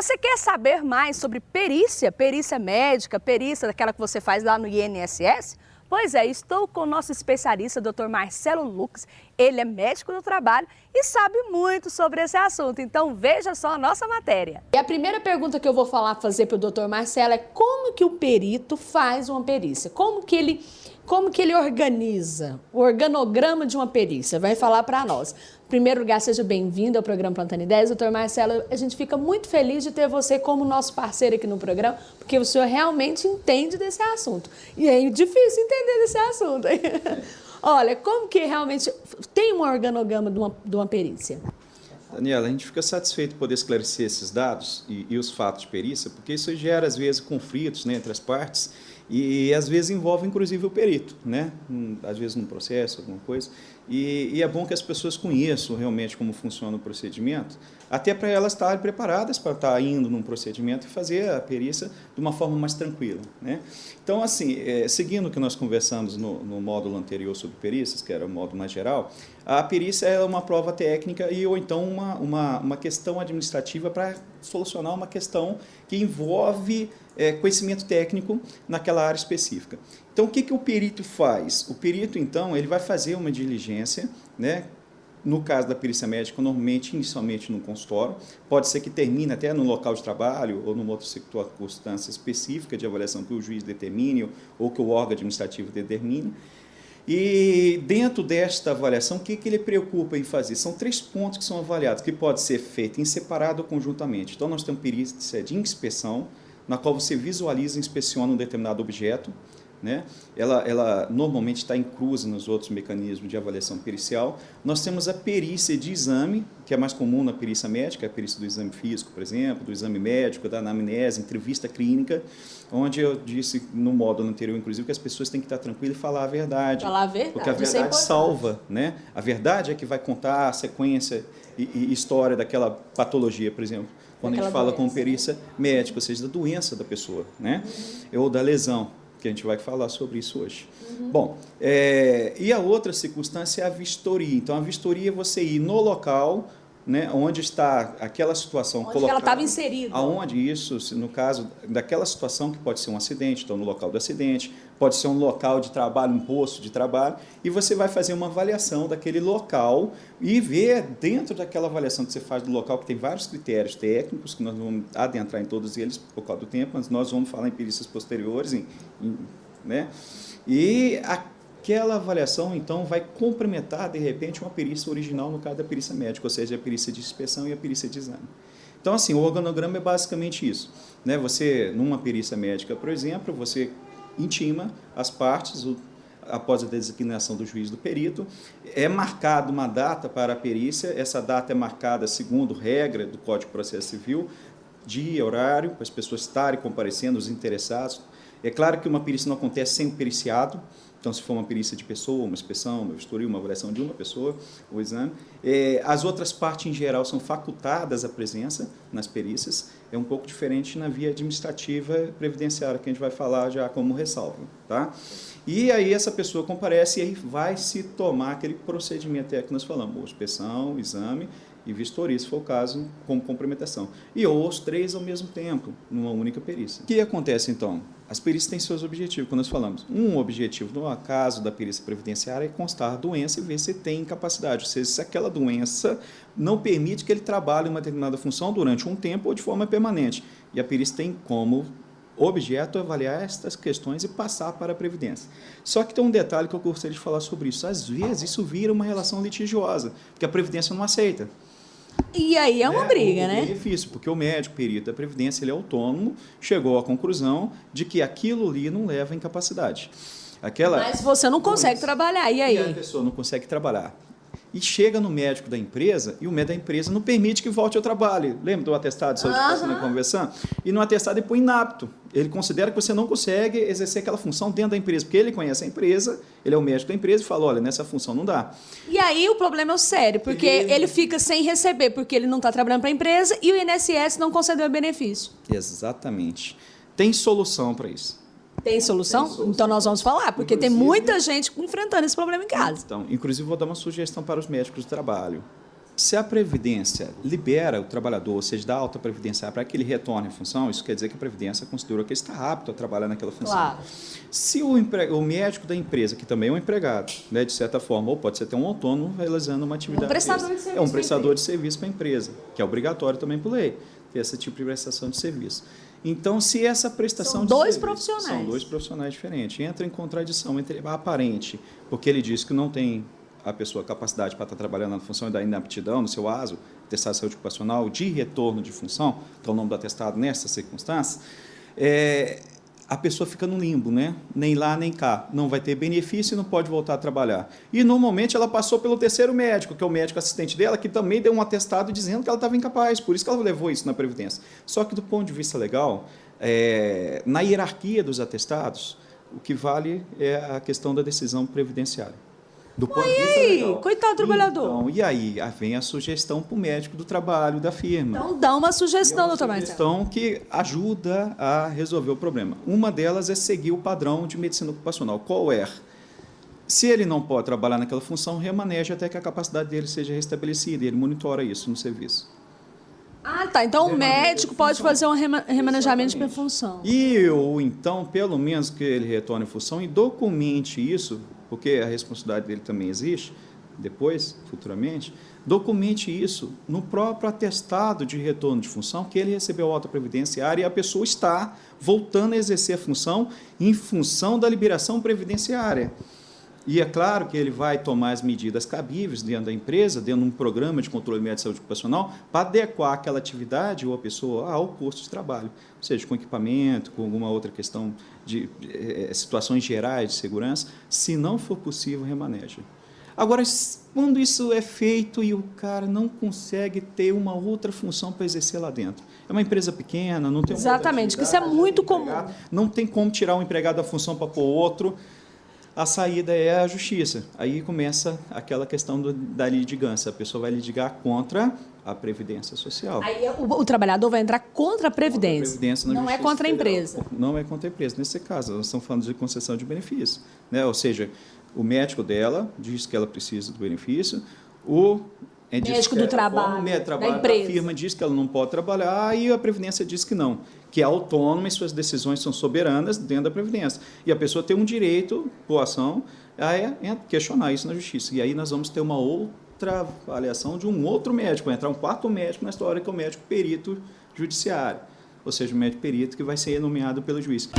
Você quer saber mais sobre perícia, perícia médica, perícia daquela que você faz lá no INSS? Pois é, estou com o nosso especialista, Dr. Marcelo Lux. Ele é médico do trabalho e sabe muito sobre esse assunto. Então veja só a nossa matéria. E a primeira pergunta que eu vou fazer para o Dr. Marcelo é como que o perito faz uma perícia? Como que ele organiza o organograma de uma perícia? Vai falar para nós. Em primeiro lugar, seja bem-vindo ao programa Plantando Ideias. Doutor Marcelo, a gente fica muito feliz de ter você como nosso parceiro aqui no programa, porque o senhor realmente entende desse assunto. E é difícil entender desse assunto. Olha, como que realmente tem um organograma de uma perícia? Daniela, a gente fica satisfeito por poder esclarecer esses dados e os fatos de perícia, porque isso gera, às vezes, conflitos, né, entre as partes e às vezes, envolve, inclusive, o perito, né? Às vezes, num processo, alguma coisa. E é bom que as pessoas conheçam realmente como funciona o procedimento, até para elas estarem preparadas para estar indo num procedimento e fazer a perícia de uma forma mais tranquila, né? Então, assim, seguindo o que nós conversamos no módulo anterior sobre perícias, que era o módulo mais geral, a perícia é uma prova técnica ou então uma questão administrativa para solucionar uma questão que envolve conhecimento técnico naquela área específica. Então, o que o perito faz? O perito, então, ele vai fazer uma diligência, né? No caso da perícia médica, normalmente, inicialmente no consultório, pode ser que termine até no local de trabalho ou numa outra circunstância específica de avaliação que o juiz determine ou que o órgão administrativo determine. E dentro desta avaliação, o que ele preocupa em fazer? São 3 pontos que são avaliados, que pode ser feito em separado ou conjuntamente. Então, nós temos perícia de inspeção, na qual você visualiza e inspeciona um determinado objeto, né? Ela normalmente está inclusa nos outros mecanismos de avaliação pericial. Nós temos a perícia de exame, que é mais comum na perícia médica, a perícia do exame físico, por exemplo, do exame médico, da anamnese, entrevista clínica, onde eu disse no módulo anterior, inclusive, que as pessoas têm que estar tranquilas e falar a verdade. Falar a verdade, porque a verdade salva, né? A verdade é que vai contar a sequência e história daquela patologia, por exemplo, quando a gente fala com perícia médica, ou seja, da doença da pessoa, né? Ou da lesão, que a gente vai falar sobre isso hoje. Bom, e a outra circunstância é a vistoria. Então, a vistoria é você ir no local, né, onde está aquela situação onde ela estava inserida. Aonde isso, no caso daquela situação que pode ser um acidente, então no local do acidente, pode ser um local de trabalho, um posto de trabalho, e você vai fazer uma avaliação daquele local e ver dentro daquela avaliação que você faz do local, que tem vários critérios técnicos, que nós não vamos adentrar em todos eles por causa do tempo, mas nós vamos falar em perícias posteriores, né? E aquela avaliação, então, vai complementar, de repente, uma perícia original, no caso da perícia médica, ou seja, a perícia de inspeção e a perícia de exame. Então, assim, o organograma é basicamente isso, né? Você, numa perícia médica, por exemplo, você intima as partes, após a designação do juiz do perito, é marcada uma data para a perícia, essa data é marcada segundo regra do Código de Processo Civil, dia, horário, para as pessoas estarem comparecendo, os interessados. É claro que uma perícia não acontece sem o periciado, então, se for uma perícia de pessoa, uma inspeção, uma vistoria, uma avaliação de uma pessoa, o exame. As outras partes, em geral, são facultadas a presença nas perícias. É um pouco diferente na via administrativa previdenciária, que a gente vai falar já como ressalva, tá? E aí essa pessoa comparece e aí vai se tomar aquele procedimento que nós falamos, inspeção, exame e vistoria, se for o caso, como complementação. E ou os 3 ao mesmo tempo, numa única perícia. O que acontece, então? As perícias têm seus objetivos, quando nós falamos. Um objetivo, no caso da perícia previdenciária, é constar a doença e ver se tem incapacidade, ou seja, se aquela doença não permite que ele trabalhe em uma determinada função durante um tempo ou de forma permanente. E a perícia tem como objeto avaliar estas questões e passar para a Previdência. Só que tem um detalhe que eu gostaria de falar sobre isso. Às vezes, isso vira uma relação litigiosa, porque a Previdência não aceita. E aí é uma briga, né? É difícil, porque o médico, perito da Previdência, ele é autônomo, chegou à conclusão de que aquilo ali não leva à incapacidade. Mas você não consegue trabalhar, e aí? E a pessoa não consegue trabalhar. E chega no médico da empresa, e o médico da empresa não permite que volte ao trabalho. Lembra do atestado de saúde que nós conversando? E no atestado ele põe inapto. Ele considera que você não consegue exercer aquela função dentro da empresa, porque ele conhece a empresa, ele é o médico da empresa e fala, olha, nessa função não dá. E aí o problema é o sério, porque ele fica sem receber, porque ele não está trabalhando para a empresa e o INSS não concedeu o benefício. Exatamente. Tem solução para isso. Tem solução? Tem solução? Então nós vamos falar, porque tem muita gente enfrentando esse problema em casa. Então, inclusive, vou dar uma sugestão para os médicos do trabalho. Se a Previdência libera o trabalhador, ou seja, dá alta previdenciária para que ele retorne à função, isso quer dizer que a Previdência considera que ele está apto a trabalhar naquela função. Claro. Se o médico da empresa, que também é um empregado, né, de certa forma, ou pode ser até um autônomo realizando uma atividade. Um prestador de serviço. É um prestador de serviço para a empresa, que é obrigatório também por lei, ter esse tipo de prestação de serviço. Então, se essa prestação São de dois serviço, profissionais. São dois profissionais diferentes. Entra em contradição entre aparente, porque ele diz que não tem a pessoa capacidade para estar trabalhando na função e da inaptidão, no seu ASO, atestado de saúde ocupacional, de retorno de função, que é o nome do atestado nessas circunstâncias, a pessoa fica no limbo, né? Nem lá, nem cá. Não vai ter benefício e não pode voltar a trabalhar. E, normalmente, ela passou pelo terceiro médico, que é o médico assistente dela, que também deu um atestado dizendo que ela estava incapaz, por isso que ela levou isso na Previdência. Só que, do ponto de vista legal, na hierarquia dos atestados, o que vale é a questão da decisão previdenciária. Do ponto de vista legal. Coitado do trabalhador. Então, e aí vem a sugestão para o médico do trabalho da firma. Então, dá uma sugestão, doutor Marcelo. Sugestão que ajuda a resolver o problema. Uma delas é seguir o padrão de medicina ocupacional. Qual é? Se ele não pode trabalhar naquela função, remaneja até que a capacidade dele seja restabelecida. E ele monitora isso no serviço. Ah, tá. Então, o médico pode fazer um remanejamento de função. Ou então, pelo menos que ele retorne à função e documente isso, porque a responsabilidade dele também existe, depois, futuramente, documente isso no próprio atestado de retorno de função, que ele recebeu alta previdenciária e a pessoa está voltando a exercer a função em função da liberação previdenciária. E é claro que ele vai tomar as medidas cabíveis dentro da empresa, dentro de um programa de controle médico de saúde ocupacional, para adequar aquela atividade ou a pessoa ao posto de trabalho, ou seja, com equipamento, com alguma outra questão de situações gerais de segurança. Se não for possível, remaneja. Agora, quando isso é feito e o cara não consegue ter uma outra função para exercer lá dentro, é uma empresa pequena, não tem uma Exatamente, que isso é muito comum. Não tem como tirar um empregado da função para pôr outro. A saída é a justiça. Aí começa aquela questão da litigância. A pessoa vai litigar contra a Previdência Social. Aí o trabalhador vai entrar contra a Previdência. Não é contra a empresa. Não é contra a empresa. Nesse caso, nós estamos falando de concessão de benefício, né? Ou seja, o médico dela diz que ela precisa do benefício, o médico do trabalho, da empresa. A firma diz que ela não pode trabalhar e a Previdência diz que não, que é autônoma e suas decisões são soberanas dentro da Previdência. E a pessoa tem um direito, por ação, a questionar isso na Justiça. E aí nós vamos ter uma outra avaliação de um outro médico, vai entrar um quarto médico na história, que é o médico perito judiciário, ou seja, o médico perito que vai ser nomeado pelo juiz.